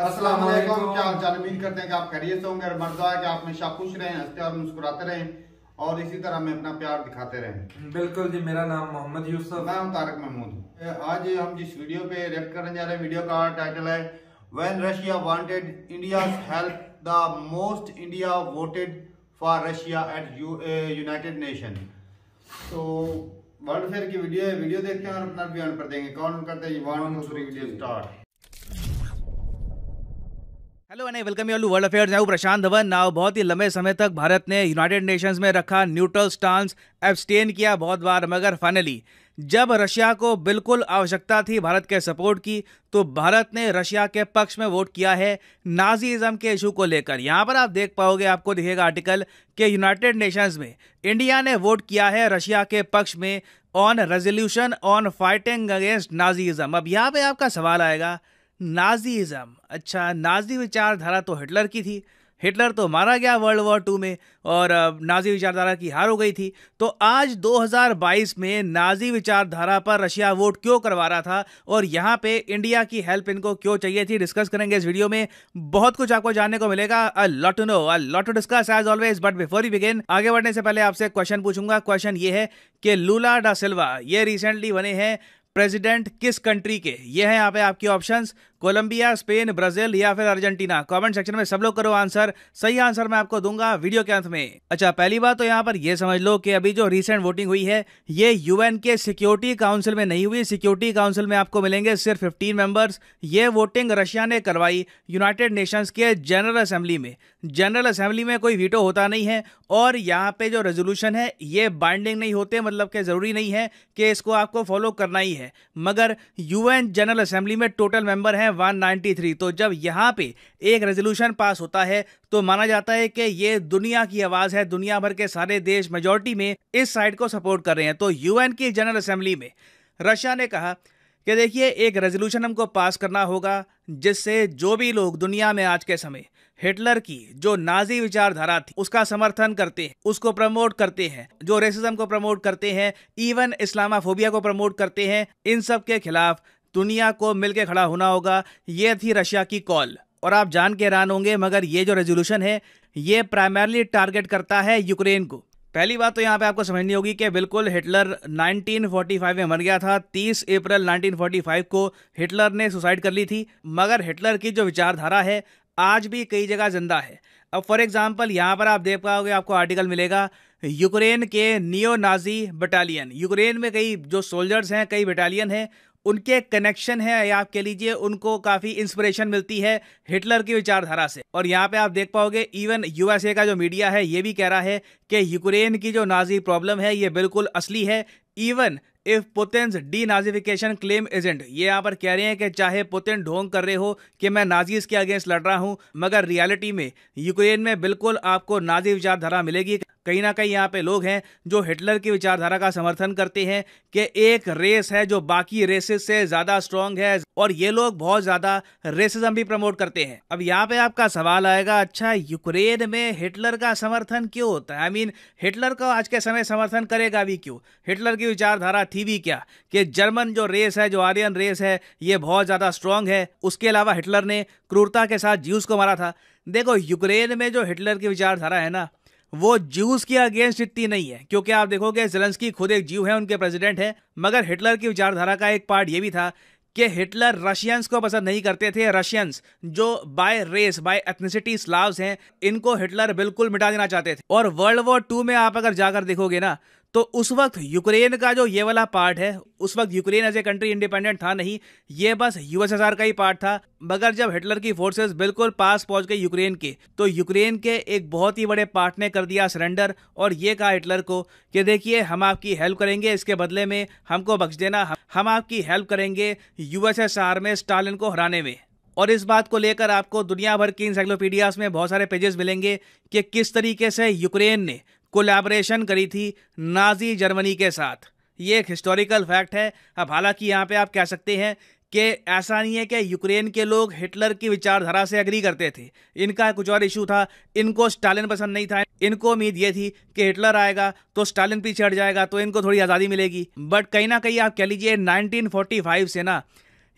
अस्सलाम वालेकुम। क्या हाल चाल? उम्मीद करते हैं कि आप खैरियत से होंगे। मर्जा है कि आप हमेशा खुश रहें, हंसते और मुस्कुराते रहें और इसी तरह हमें अपना प्यार दिखाते रहें। बिल्कुल जी। मेरा नाम मोहम्मद यूसुफ, मैं हूं तारक महमूद। आज हम जिस वीडियो पे रिएक्ट करने जा रहे हैं, वीडियो का टाइटल है when Russia wanted India's help the most India voted for Russia at United Nation. तो वर्ल्ड फेयर की वीडियो है, वीडियो देखते हैं और अपना बयान पर देंगे। कौन करते हैं? 1 2 3 video start. Hello and welcome you all to world affairs. मैं हूं प्रशांत धवन। नाउ बहुत ही लंबे समय तक भारत ने यूनाइटेड नेशंस में रखा न्यूट्रल स्टांस, एब्सटेन किया बहुत बार, मगर फाइनली जब रशिया को बिल्कुल आवश्यकता थी भारत के सपोर्ट की, तो भारत ने रशिया के पक्ष में वोट किया है नाजीइज्म के इशू को लेकर। यहां पर आप देख पाओगे, आपको दिखेगा आर्टिकल कि यूनाइटेड नेशंस में इंडिया ने वोट किया है रशिया के पक्ष में on resolution on fighting against Nazism. अब यहाँ पे आपका सवाल आएगा, नाजीइज्म, अच्छा नाजी विचारधारा तो हिटलर की थी, हिटलर तो मारा गया वर्ल्ड वॉर 2 में और नाजी विचारधारा की हार हो गई थी। तो आज 2022 में नाजी विचारधारा पर रशिया वोट क्यों करवा रहा था और यहाँ पे इंडिया की हेल्प इनको क्यों चाहिए थी, डिस्कस करेंगे इस वीडियो में। बहुत कुछ आपको जानने को मिलेगा, a lot to know, a lot to discuss as always. But before we begin, आगे बढ़ने से पहले आपसे क्वेश्चन पूछूंगा। क्वेश्चन ये है कि लूला डा सिल्वा ये रिसेंटली बने हैं प्रेसिडेंट किस कंट्री के? ये है यहाँ पे आपकी ऑप्शंस, कोलंबिया, स्पेन, ब्राजील या फिर अर्जेंटीना। कमेंट सेक्शन में सब लोग करो आंसर। सही आंसर मैं आपको दूंगा वीडियो के अंत में। अच्छा, पहली बात तो यहाँ पर ये समझ लो कि अभी जो रीसेंट वोटिंग हुई है ये यूएन के सिक्योरिटी काउंसिल में नहीं हुई। सिक्योरिटी काउंसिल में आपको मिलेंगे सिर्फ 15 मेंबर्स। ये वोटिंग रशिया ने करवाई यूनाइटेड नेशंस के जनरल असेंबली में। जनरल असेंबली में कोई वीटो होता नहीं है और यहाँ पे जो रेजोल्यूशन है ये बाइंडिंग नहीं होते, मतलब कि जरूरी नहीं है कि इसको आपको फॉलो करना ही है। मगर यूएन जनरल असेंबली में टोटल मेंबर हैं 193। तो जब यहाँ पे एक रेजोल्यूशन पास होता है तो माना जाता है कि ये दुनिया की आवाज है, दुनिया भर के सारे देश मेजॉरिटी में इस साइड को सपोर्ट कर रहे हैं। तो यूएन की जनरल असेंबली में रशिया ने कहा कि देखिए एक रेजोल्यूशन हमको पास करना होगा जिससे जो भी लोग दुनिया में आज के समय हिटलर की जो नाजी विचारधारा थी उसका समर्थन करते हैं, उसको प्रमोट करते हैं, जो रेसिज्म को प्रमोट करते हैं, इवन इस्लामाफोबिया को प्रमोट करते हैं, इन सब के खिलाफ दुनिया को मिलकर खड़ा होना होगा। ये थी रशिया की कॉल। और आप जान के हैरान होंगे, मगर ये जो रेजोल्यूशन है ये प्राइमरली टारगेट करता है यूक्रेन को। पहली बात तो यहाँ पे आपको समझनी होगी कि बिल्कुल हिटलर 1945 में मर गया था। 30 अप्रैल 1945 को हिटलर ने सुसाइड कर ली थी, मगर हिटलर की जो विचारधारा है आज भी कई जगह जिंदा है। अब फॉर एग्जांपल यहाँ पर आप देख पाओगे, आपको आर्टिकल मिलेगा यूक्रेन के नियो नाजी बटालियन। यूक्रेन में कई जो सोल्जर्स हैं, कई बटालियन हैं, उनके कनेक्शन है या आप कह लीजिए उनको काफ़ी इंस्पिरेशन मिलती है हिटलर की विचारधारा से। और यहाँ पे आप देख पाओगे इवन यूएसए का जो मीडिया है ये भी कह रहा है कि यूक्रेन की जो नाजी प्रॉब्लम है ये बिल्कुल असली है। Even if Putin's denazification claim agent, ये यहाँ पर कह रहे हैं कि चाहे पुतिन ढोंग कर रहे हो कि मैं नाजीज के अगेंस्ट लड़ रहा हूँ, मगर रियलिटी में यूक्रेन में बिल्कुल आपको नाजी विचारधारा मिलेगी। कहीं ना कहीं यहाँ पे लोग हैं जो हिटलर की विचारधारा का समर्थन करते हैं कि एक रेस है जो बाकी रेसेस से ज्यादा स्ट्रांग है और ये लोग बहुत ज्यादा रेसिज्म भी प्रमोट करते हैं। अब यहाँ पे आपका सवाल आएगा, अच्छा यूक्रेन में हिटलर का समर्थन क्यों होता है? आई मीन हिटलर का आज के समय समर्थन करेगा भी क्यों? हिटलर की विचारधारा थी भी क्या कि जर्मन जो रेस है, जो आर्यन रेस है, ये बहुत ज्यादा स्ट्रांग है। उसके अलावा हिटलर ने क्रूरता के साथ ज्यूज को मारा था। देखो यूक्रेन में जो हिटलर की विचारधारा है ना, वो ज्यूज के अगेंस्ट इतनी नहीं है, क्योंकि आप देखोगे जेलेंस्की खुद एक ज्यू है, उनके प्रेसिडेंट है। मगर हिटलर की विचारधारा का एक पार्ट ये भी था कि हिटलर रशियंस को पसंद नहीं करते थे। रशियंस जो by race, by ethnicity Slavs हैं, इनको हिटलर बिल्कुल मिटा देना चाहते थे। और वर्ल्ड वॉर 2 में आप अगर जाकर देखोगे ना, तो उस वक्त यूक्रेन का जो ये वाला पार्ट है, उस वक्त Ukraine as a country independent था नहीं, ये बस यूएसएसआर का ही पार्ट था। मगर जब हिटलर की फोर्सेस बिल्कुल पास पहुंच गई यूक्रेन के, तो यूक्रेन के एक बहुत ही बड़े पार्ट ने कर दिया सरेंडर और ये कहा हिटलर को कि देखिए हम आपकी हेल्प करेंगे, इसके बदले में हमको बख्श देना, हम आपकी हेल्प करेंगे यूएसएसआर में स्टालिन को हराने में। और इस बात को लेकर आपको दुनिया भर की इंसाइक्लोपीडियाज में बहुत सारे पेजेस मिलेंगे कि किस तरीके से यूक्रेन ने कोलैबोरेशन करी थी नाजी जर्मनी के साथ। ये एक हिस्टोरिकल फैक्ट है। अब हालांकि यहाँ पे आप कह सकते हैं कि ऐसा नहीं है कि यूक्रेन के लोग हिटलर की विचारधारा से एग्री करते थे, इनका कुछ और इशू था। इनको स्टालिन पसंद नहीं था, इनको उम्मीद ये थी कि हिटलर आएगा तो स्टालिन पीछे हट जाएगा तो इनको थोड़ी आज़ादी मिलेगी। बट कहीं ना कहीं आप कह लीजिए 1945 से ना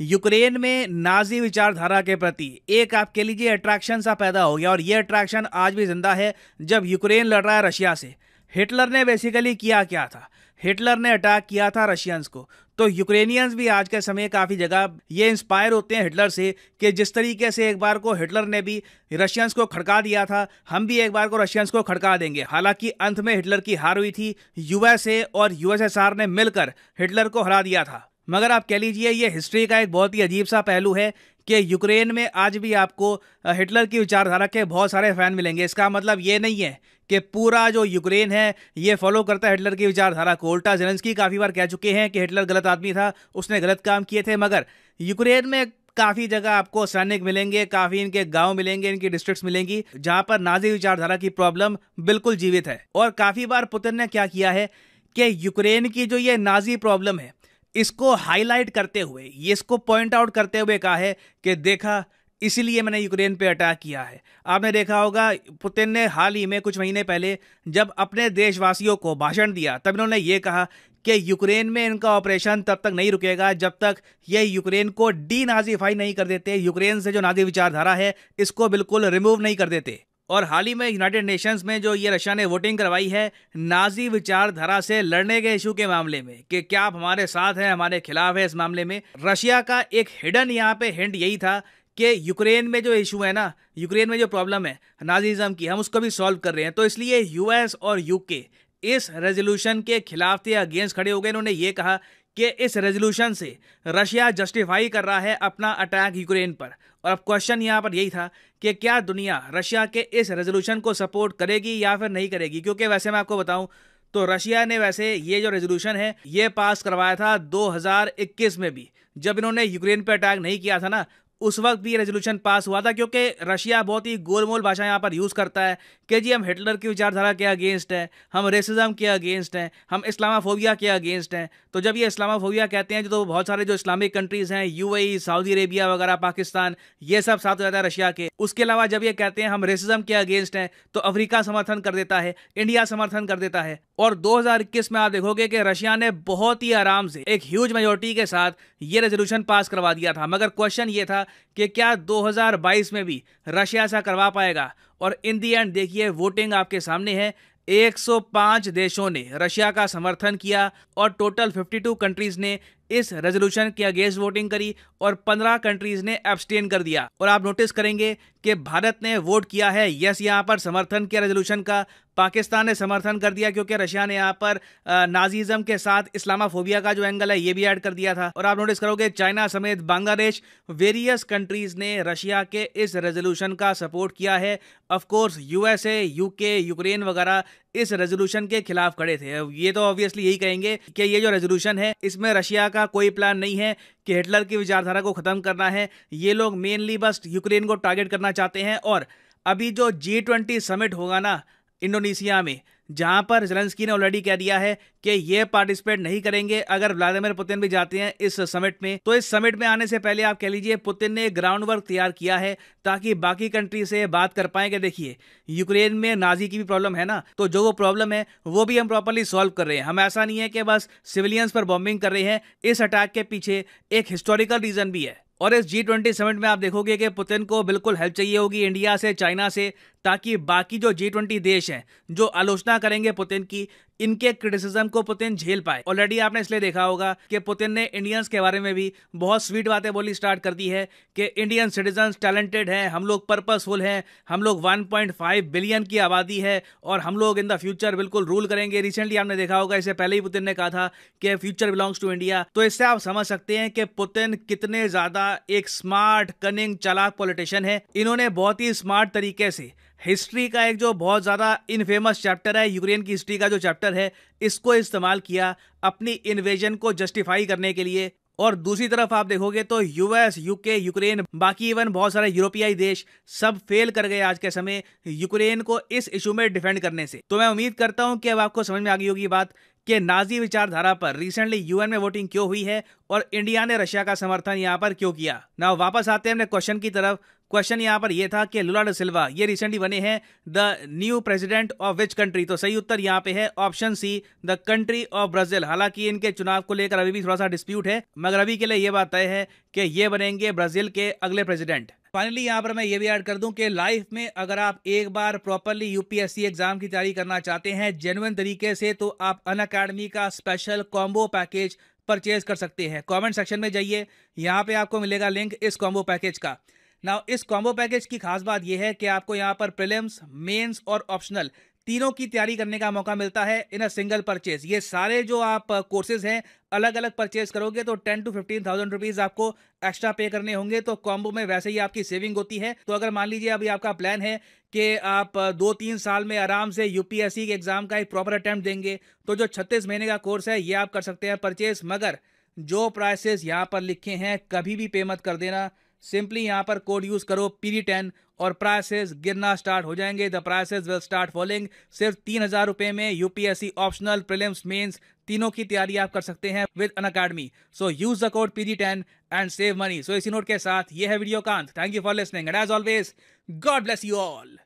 यूक्रेन में नाजी विचारधारा के प्रति एक आप कह लीजिए अट्रैक्शन सा पैदा हो गया, और ये अट्रैक्शन आज भी जिंदा है। जब यूक्रेन लड़ रहा है रशिया से, हिटलर ने बेसिकली किया क्या था, हिटलर ने अटैक किया था रशियंस को। तो यूक्रेनियंस भी आज के समय काफ़ी जगह ये इंस्पायर होते हैं हिटलर से, कि जिस तरीके से एक बार को हिटलर ने भी रशियंस को खड़का दिया था, हम भी एक बार को रशियंस को खड़का देंगे। हालांकि अंत में हिटलर की हार हुई थी, यूएसए और यूएसएसआर ने मिलकर हिटलर को हरा दिया था। मगर आप कह लीजिए ये हिस्ट्री का एक बहुत ही अजीब सा पहलू है कि यूक्रेन में आज भी आपको हिटलर की विचारधारा के बहुत सारे फैन मिलेंगे। इसका मतलब ये नहीं है कि पूरा जो यूक्रेन है ये फॉलो करता है हिटलर की विचारधारा को। उल्टा ज़ेलेंस्की काफ़ी बार कह चुके हैं कि हिटलर गलत आदमी था, उसने गलत काम किए थे। मगर यूक्रेन में काफ़ी जगह आपको सैनिक मिलेंगे, काफ़ी इनके गांव मिलेंगे, इनकी डिस्ट्रिक्ट्स मिलेंगी जहां पर नाजी विचारधारा की प्रॉब्लम बिल्कुल जीवित है। और काफ़ी बार पुतिन ने क्या किया है कि यूक्रेन की जो ये नाजी प्रॉब्लम है इसको हाईलाइट करते हुए, ये इसको पॉइंट आउट करते हुए कहा है कि देखा इसीलिए मैंने यूक्रेन पे अटैक किया है। आपने देखा होगा पुतिन ने हाल ही में कुछ महीने पहले जब अपने देशवासियों को भाषण दिया तब इन्होंने ये कहा कि यूक्रेन में इनका ऑपरेशन तब तक नहीं रुकेगा जब तक ये यूक्रेन को डीनाजीफाई नहीं कर देते, यूक्रेन से जो नाजी विचारधारा है इसको बिल्कुल रिमूव नहीं कर देते। और हाल ही में यूनाइटेड नेशंस में जो ये रशिया ने वोटिंग करवाई है नाजी विचारधारा से लड़ने के इशू के मामले में, कि क्या आप हमारे साथ हैं हमारे खिलाफ है, इस मामले में रशिया का एक हिडन यहाँ पे हिंट यही था कि यूक्रेन में जो इशू है ना, यूक्रेन में जो प्रॉब्लम है नाजीज़म की, हम उसको भी सॉल्व कर रहे हैं। तो इसलिए यूएस और यूके इस रेजोल्यूशन के खिलाफ थे, अगेंस्ट खड़े हो गए। इन्होंने ये कहा कि इस रेजोल्यूशन से रशिया जस्टिफाई कर रहा है अपना अटैक यूक्रेन पर। और अब क्वेश्चन यहाँ पर यही था कि क्या दुनिया रशिया के इस रेजोल्यूशन को सपोर्ट करेगी या फिर नहीं करेगी। क्योंकि वैसे मैं आपको बताऊं तो रशिया ने वैसे ये जो रेजोल्यूशन है ये पास करवाया था 2021 में भी, जब इन्होंने यूक्रेन पर अटैक नहीं किया था ना, उस वक्त भी रेजोल्यूशन पास हुआ था। क्योंकि रशिया बहुत ही गोलमोल भाषा यहाँ पर यूज़ करता है कि जी हम हिटलर की विचारधारा के अगेंस्ट हैं, हम रेसिज्म के अगेंस्ट हैं, हम इस्लामाफोबिया के अगेंस्ट हैं। तो जब ये इस्लामाफोबिया कहते हैं तो बहुत सारे जो इस्लामिक कंट्रीज़ हैं, यूएई, सऊदी अरेबिया वगैरह, पाकिस्तान, ये सब साथ हो जाता है रशिया के। उसके अलावा जब ये कहते हैं हम रेसिज्म के अगेंस्ट हैं तो अफ्रीका समर्थन कर देता है, इंडिया समर्थन कर देता है। और 2021 में आप देखोगे कि रशिया ने बहुत ही आराम से एक ह्यूज मेजोरिटी के साथ ये रेजोल्यूशन पास करवा दिया था। मगर क्वेश्चन ये था कि क्या 2022 में भी रशिया ऐसा करवा पाएगा। और इन दी एंड देखिए वोटिंग आपके सामने है, 105 देशों ने रशिया का समर्थन किया और टोटल 52 कंट्रीज ने इस रेजोल्यूशन के अगेंस्ट वोटिंग करी और 15 कंट्रीज ने एब्सटेन कर दिया। और आप नोटिस करेंगे कि भारत ने वोट किया है यस, यहाँ पर समर्थन किया रेजोल्यूशन का। पाकिस्तान ने समर्थन कर दिया क्योंकि रशिया ने यहाँ पर नाजीज़म के साथ इस्लामाफोबिया का जो एंगल है ये भी ऐड कर दिया था। और आप नोटिस करोगे चाइना समेत बांग्लादेश, वेरियस कंट्रीज ने रशिया के इस रेजोल्यूशन का सपोर्ट किया है। Of course USA, UK, Ukraine वगैरह इस रेजोल्यूशन के खिलाफ खड़े थे। ये तो ऑब्वियसली यही कहेंगे कि ये जो रेजोल्यूशन है इसमें रशिया का कोई प्लान नहीं है कि हिटलर की विचारधारा को खत्म करना है। ये लोग मेनली बस यूक्रेन को टारगेट करना चाहते हैं। और अभी जो G20 समिट होगा ना इंडोनेशिया में, जहां पर ज़ेलेंस्की ने ऑलरेडी कह दिया है कि ये पार्टिसिपेट नहीं करेंगे अगर व्लादिमीर पुतिन भी जाते हैं इस समिट में। तो इस समिट में आने से पहले आप कह लीजिए पुतिन ने ग्राउंड वर्क तैयार किया है ताकि बाकी कंट्री से बात कर पाएं कि देखिए यूक्रेन में नाजी की भी प्रॉब्लम है ना, तो जो वो प्रॉब्लम है वो भी हम प्रॉपरली सॉल्व कर रहे हैं। हम ऐसा नहीं है कि बस सिविलियंस पर बॉम्बिंग कर रहे हैं। इस अटैक के पीछे एक हिस्टोरिकल रीजन भी है। और इस G20 समिट में आप देखोगे कि पुतिन को बिल्कुल हेल्प चाहिए होगी इंडिया से, चाइना से, ताकि बाकी जो G20 देश हैं जो आलोचना करेंगे पुतिन की, इनके क्रिटिसिज्म को पुतिन झेल पाए। ऑलरेडी आपने इसलिए देखा होगा कि पुतिन ने इंडियंस के बारे में भी बहुत स्वीट बातें बोली स्टार्ट कर दी है कि इंडियन सिटीजन्स टैलेंटेड हैं, हम लोग पर्पसफुल हैं, हम लोग 1.5 बिलियन की आबादी है और हम लोग इन द फ्यूचर बिल्कुल रूल करेंगे। रिसेंटली आपने देखा होगा, इससे पहले ही पुतिन ने कहा था कि फ्यूचर बिलोंग्स टू इंडिया। तो इससे आप समझ सकते हैं कि पुतिन कितने ज्यादा एक स्मार्ट, कनिंग, चालाक पॉलिटिशियन है। इन्होंने बहुत ही स्मार्ट तरीके से हिस्ट्री का एक जो बहुत ज़्यादा इनफेमस चैप्टर है, यूक्रेन की हिस्ट्री का जो चैप्टर है, इसको इस्तेमाल किया अपनी इन्वेजन को जस्टिफाई करने के लिए। और दूसरी तरफ आप देखोगे तो यूएस, यूके, यूक्रेन, बाकी इवन बहुत सारे यूरोपीय देश सब फेल कर गए आज के समय यूक्रेन को इस इशू में डिफेंड करने से। तो मैं उम्मीद करता हूं कि अब आपको समझ में आ गई होगी बात कि नाजी विचारधारा पर रिसेंटली यूएन में वोटिंग क्यों हुई है और इंडिया ने रशिया का समर्थन यहाँ पर क्यों किया। ना वापस आते हैं अपने क्वेश्चन की तरफ। क्वेश्चन यहाँ पर यह था कि लुला दा सिल्वा ये रिसेंटली बने हैं the new president of which country. तो सही उत्तर यहाँ पे है option C, the country of Brazil. हालांकि इनके चुनाव को लेकर अभी भी थोड़ा सा डिस्प्यूट है, मगर अभी के लिए ये बात तय है कि ये बनेंगे ब्राजील के अगले प्रेसिडेंट। फाइनली यहाँ पर मैं ये भी ऐड कर दूं कि लाइफ में अगर आप एक बार प्रॉपरली यूपीएससी एग्जाम की तैयारी करना चाहते हैं जेन्युइन तरीके से, तो आप अनअकैडमी का स्पेशल कॉम्बो पैकेज परचेज कर सकते हैं। कमेंट सेक्शन में जाइए, यहाँ पे आपको मिलेगा लिंक इस कॉम्बो पैकेज का। नाउ इस कॉम्बो पैकेज की खास बात यह है कि आपको यहाँ पर प्रीलिम्स, मेंस और ऑप्शनल तीनों की तैयारी करने का मौका मिलता है इन अ सिंगल परचेज। ये सारे जो आप कोर्सेज हैं अलग अलग परचेज करोगे तो 10 to 15,000 रुपीज आपको एक्स्ट्रा पे करने होंगे। तो कॉम्बो में वैसे ही आपकी सेविंग होती है। तो अगर मान लीजिए अभी आपका प्लान है कि आप 2-3 साल में आराम से यूपीएससी के एग्जाम का एक प्रॉपर अटेम्प्ट देंगे, तो जो 36 महीने का कोर्स है ये आप कर सकते हैं परचेज। मगर जो प्राइसेस यहाँ पर लिखे हैं कभी भी पे मत कर देना। सिंपली यहाँ पर कोड यूज करो PD10 और प्राइसेस गिरना स्टार्ट हो जाएंगे। The prices will start falling. सिर्फ 3,000 रुपए में यूपीएससी ऑप्शनल, प्रीलिम्स, मेंस तीनों की तैयारी आप कर सकते हैं with Unacademy. So use the code PD10 and save money. So इसी नोट के साथ ये है वीडियो का अंत। Thank you for listening and as always God bless you all.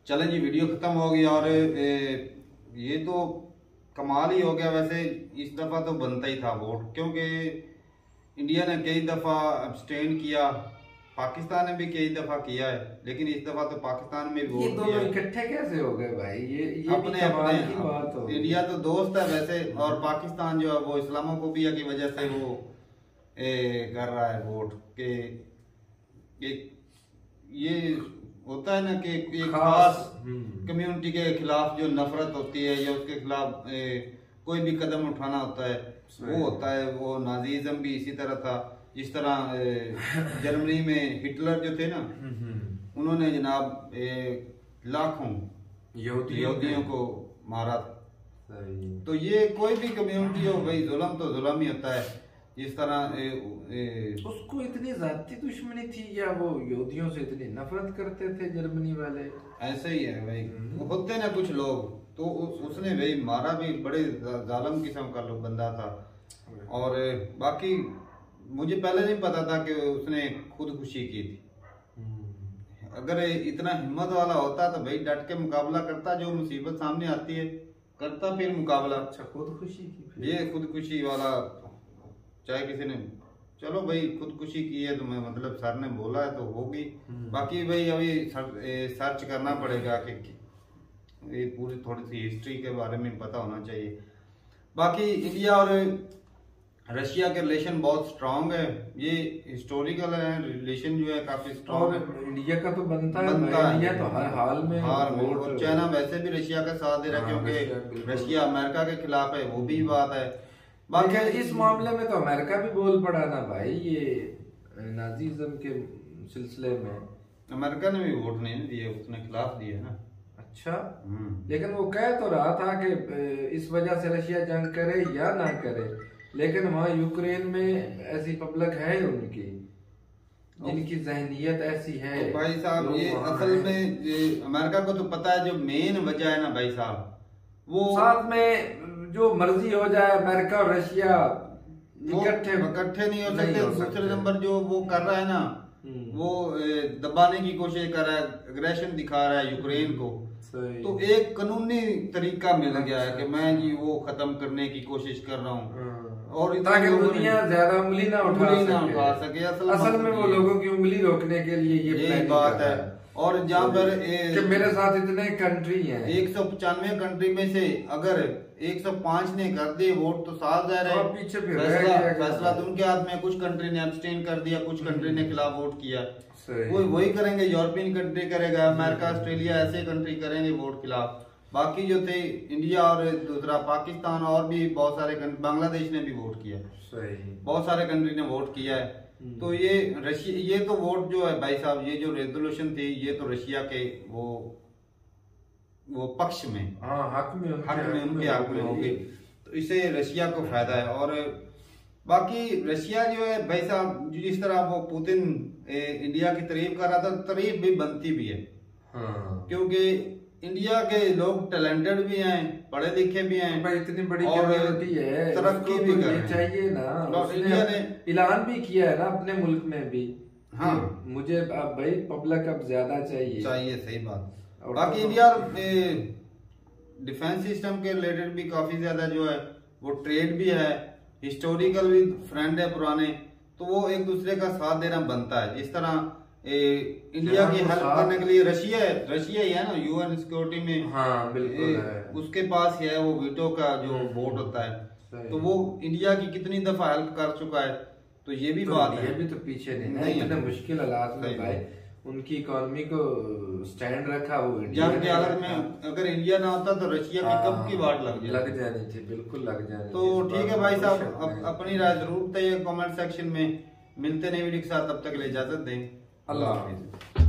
चलें जी, वीडियो ख़त्म हो गई और ये तो कमाल ही हो गया। वैसे इस दफ़ा तो बनता ही था वोट, क्योंकि इंडिया ने कई दफ़ा अब्सटेन किया, पाकिस्तान ने भी कई दफ़ा किया है, लेकिन इस दफ़ा तो पाकिस्तान में भी वोट दिया। इकट्ठे कैसे हो गए भाई? ये अपने अपने की बात हो। इंडिया तो दोस्त है वैसे, और पाकिस्तान जो है वो इस्लामोफोबिया की वजह से वो कर रहा है वोट के ये होता है ना कि एक खास कम्युनिटी के खिलाफ जो नफरत होती है या उसके खिलाफ कोई भी कदम उठाना होता है वो होता है। वो नाजीज़म भी इसी तरह था, जिस तरह जर्मनी में हिटलर जो थे ना, उन्होंने जनाब लाखों यहूदियों को मारा था। तो ये कोई भी कम्युनिटी हो भाई, जुल्म तो जुल्म ही होता है। जिस तरह उसको इतनी जाती दुश्मनी थी या वो यहूदियों से इतनी नफरत करते थे जर्मनी वाले? ऐसे ही है भाई, होते ना कुछ लोग, तो उसने भाई मारा भी, बड़े जालिम किस्म का लोग बंदा था। और बाकी मुझे पहले नहीं पता था कि उसने खुदकुशी की थी। अगर इतना हिम्मत वाला होता तो भाई डट के मुकाबला करता, जो मुसीबत सामने आती है करता फिर मुकाबला। अच्छा, खुदकुशी की? ये खुदकुशी वाला, चाहे किसी ने, चलो भाई खुदकुशी की है तो मैं मतलब सर ने बोला है तो होगी। बाकी भाई अभी सर्च करना पड़ेगा कि ये पूरी थोड़ी सी हिस्ट्री के बारे में पता होना चाहिए। बाकी इंडिया और रशिया के रिलेशन बहुत स्ट्रांग है, ये हिस्टोरिकल है रिलेशन जो है काफी स्ट्रांग है। इंडिया का तो बनता है, इंडिया तो हर हाल में और चाइना वैसे भी रशिया का साथ दे रहा है, क्योंकि रशिया अमेरिका के खिलाफ है, वो भी बात है। बाकी इस मामले में तो अमेरिका भी बोल पड़ा ना भाई, ये नाजीज़म के सिलसिले में अमेरिका ने भी वोट नहीं दिए, उसने खिलाफ दिए ना। अच्छा, लेकिन वो कह तो रहा था कि इस वजह से रशिया जंग करे या ना करे, लेकिन वहाँ यूक्रेन में ऐसी पब्लिक है उनकी जिनकी जहनियत ऐसी है। तो भाई साहब ये असल में अमेरिका को तो पता है, जो मेन वजह है ना भाई साहब, वो साथ में जो मर्जी हो जाए अमेरिका और रशिया इकट्ठे नहीं हो सकते। दूसरे नंबर जो वो कर रहा है ना, वो दबाने की कोशिश कर रहा है, अग्रेशन दिखा रहा है यूक्रेन को। तो एक कानूनी तरीका मिल गया है कि मैं जी वो खत्म करने की कोशिश कर रहा हूँ, और ताकि दुनिया ज्यादा उंगली ना उठा सके। असल में वो लोगों की उंगली रोकने के लिए ये बात है। और जहाँ पर मेरे साथ इतने कंट्री हैं, 195 कंट्री में से अगर 105 ने कर दिए वोट, तो साफ जाहिर है पीछे फैसला तो उनके हाथ में। कुछ कंट्री ने अब्सटेन कर दिया, कुछ कंट्री ने खिलाफ वोट किया। वो वही करेंगे, यूरोपियन कंट्री करेगा, अमेरिका, ऑस्ट्रेलिया, ऐसे कंट्री करेंगे वोट खिलाफ। बाकी जो थे इंडिया और दूसरा पाकिस्तान और भी बहुत सारे, बांग्लादेश ने भी वोट किया, बहुत सारे कंट्री ने वोट किया है। तो ये तो वोट जो है भाई साहब, ये जो रेजोल्यूशन थी, ये तो रशिया के वो वो पक्ष में, हाँ, हक में उनके हक में होंगे, तो इससे रशिया को फायदा है। और बाकी रशिया जो है भाई साहब, जिस तरह वो पुतिन इंडिया की तारीफ कर रहा था, तारीफ भी बनती भी है। हाँ। क्योंकि इंडिया के लोग टैलेंटेड भी हैं, पढ़े लिखे भी हैं, भाई इतनी बड़ी और कम्युनिटी है, तरक्की भी कर रहे हैं। चाहिए ना, इंडिया ने ऐलान भी किया है ना अपने मुल्क में भी। हाँ, मुझे अब भाई पब्लिक अब ज्यादा चाहिए, सही बात। बाकी इंडिया डिफेंस सिस्टम के रिलेटेड भी काफी ज्यादा जो है वो ट्रेड भी है, हिस्टोरिकल भी फ्रेंड है पुराने, तो वो एक दूसरे का साथ देना बनता है। जिस तरह इंडिया की हेल्प करने के लिए रशिया ही है ना यूएन सिक्योरिटी में। हाँ, बिल्कुल है। उसके पास ही है वो वीटो का जो वोट होता है, तो वो इंडिया की कितनी दफा हेल्प कर चुका है, तो ये भी बात है। ये भी तो पीछे नहीं है, इतने मुश्किल हालात में भाई उनकी इकोनॉमी को स्टैंड रखा वो इंडिया की हालत में। अगर इंडिया ना होता तो रशिया की कब की वाट लग जानी थी, बिल्कुल लग जानी। तो ठीक है भाई साहब, अपनी राय जरूर बताइए कमेंट सेक्शन में। मिलते नए वीडियो के साथ, तब तक के लिए इजाजत दें। अल्लाह हाफिज।